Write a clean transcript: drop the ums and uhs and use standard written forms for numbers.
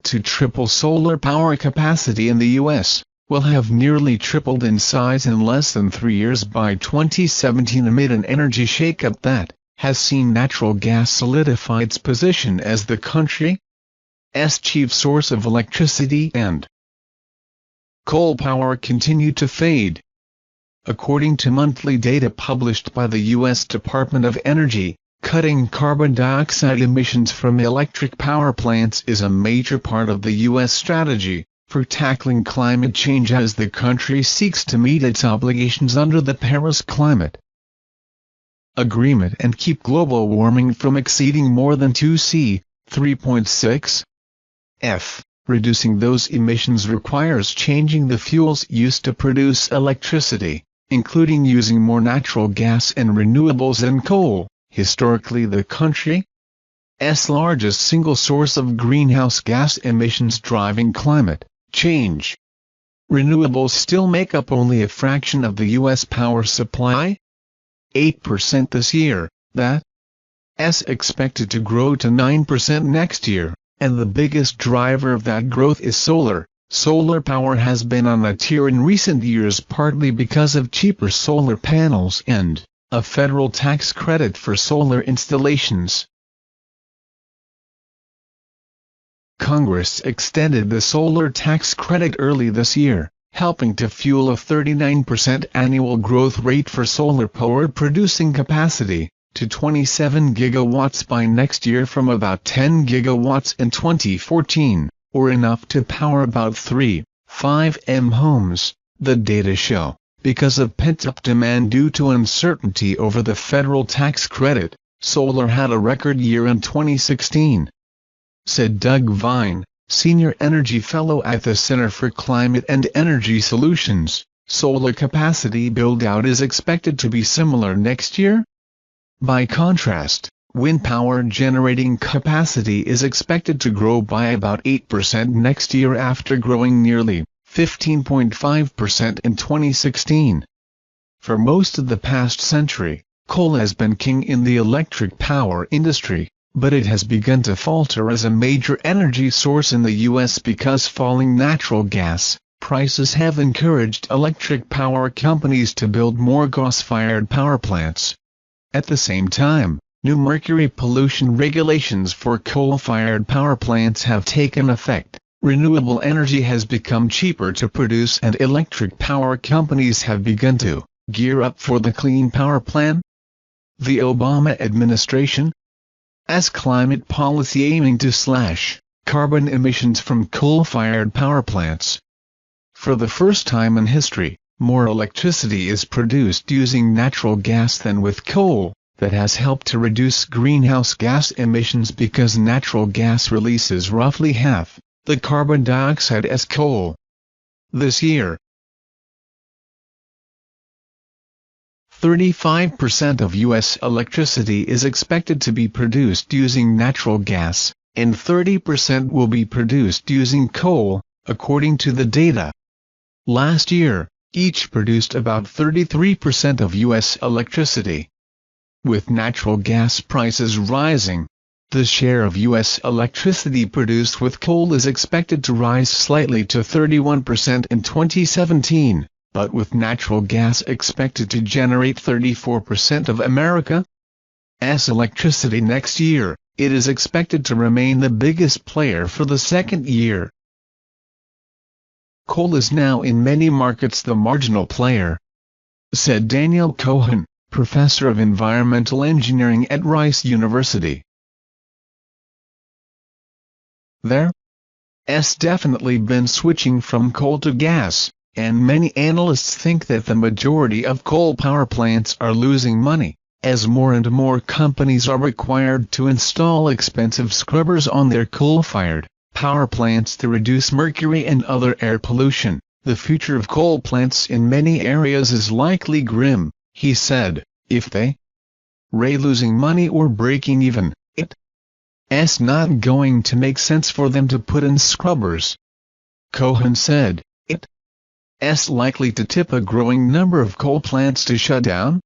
to triple solar power capacity in the U.S., will have nearly tripled in size in less than 3 years by 2017 amid an energy shakeup that has seen natural gas solidify its position as the country's chief source of electricity and coal power continue to fade. According to monthly data published by the U.S. Department of Energy, cutting carbon dioxide emissions from electric power plants is a major part of the U.S. strategy for tackling climate change as the country seeks to meet its obligations under the Paris Climate Agreement and keep global warming from exceeding more than 2°C, 3.6 F. Reducing those emissions requires changing the fuels used to produce electricity, including using more natural gas and renewables than coal, historically the country's largest single source of greenhouse gas emissions driving climate change. Renewables still make up only a fraction of the U.S. power supply, 8% this year, that's expected to grow to 9% next year, and the biggest driver of that growth is solar. Solar power has been on a tear in recent years partly because of cheaper solar panels and a federal tax credit for solar installations. Congress extended the solar tax credit early this year, helping to fuel a 39% annual growth rate for solar power producing capacity, to 27 gigawatts by next year from about 10 gigawatts in 2014, or enough to power about 3.5 million homes, the data show. Because of pent-up demand due to uncertainty over the federal tax credit, solar had a record year in 2016. Said Doug Vine, Senior Energy Fellow at the Center for Climate and Energy Solutions. Solar capacity build-out is expected to be similar next year. By contrast, wind power generating capacity is expected to grow by about 8% next year after growing nearly 15.5% in 2016. For most of the past century, coal has been king in the electric power industry, but it has begun to falter as a major energy source in the U.S. because falling natural gas prices have encouraged electric power companies to build more gas-fired power plants. At the same time, new mercury pollution regulations for coal-fired power plants have taken effect. Renewable energy has become cheaper to produce and electric power companies have begun to gear up for the Clean Power Plan. The Obama administration has climate policy aiming to slash carbon emissions from coal-fired power plants. For the first time in history, more electricity is produced using natural gas than with coal. That has helped to reduce greenhouse gas emissions because natural gas releases roughly half the carbon dioxide as coal. This year, 35% of U.S. electricity is expected to be produced using natural gas, and 30% will be produced using coal, according to the data. Last year, each produced about 33% of U.S. electricity. With natural gas prices rising, the share of U.S. electricity produced with coal is expected to rise slightly to 31% in 2017, but with natural gas expected to generate 34% of America's electricity next year, it is expected to remain the biggest player for the second year. Coal is now in many markets the marginal player, said Daniel Cohen, professor of environmental engineering at Rice University. There's definitely been switching from coal to gas, and many analysts think that the majority of coal power plants are losing money, as more and more companies are required to install expensive scrubbers on their coal-fired power plants to reduce mercury and other air pollution. The future of coal plants in many areas is likely grim, he said. If they losing money or breaking even, it's not going to make sense for them to put in scrubbers. Cohen said, it's likely to tip a growing number of coal plants to shut down,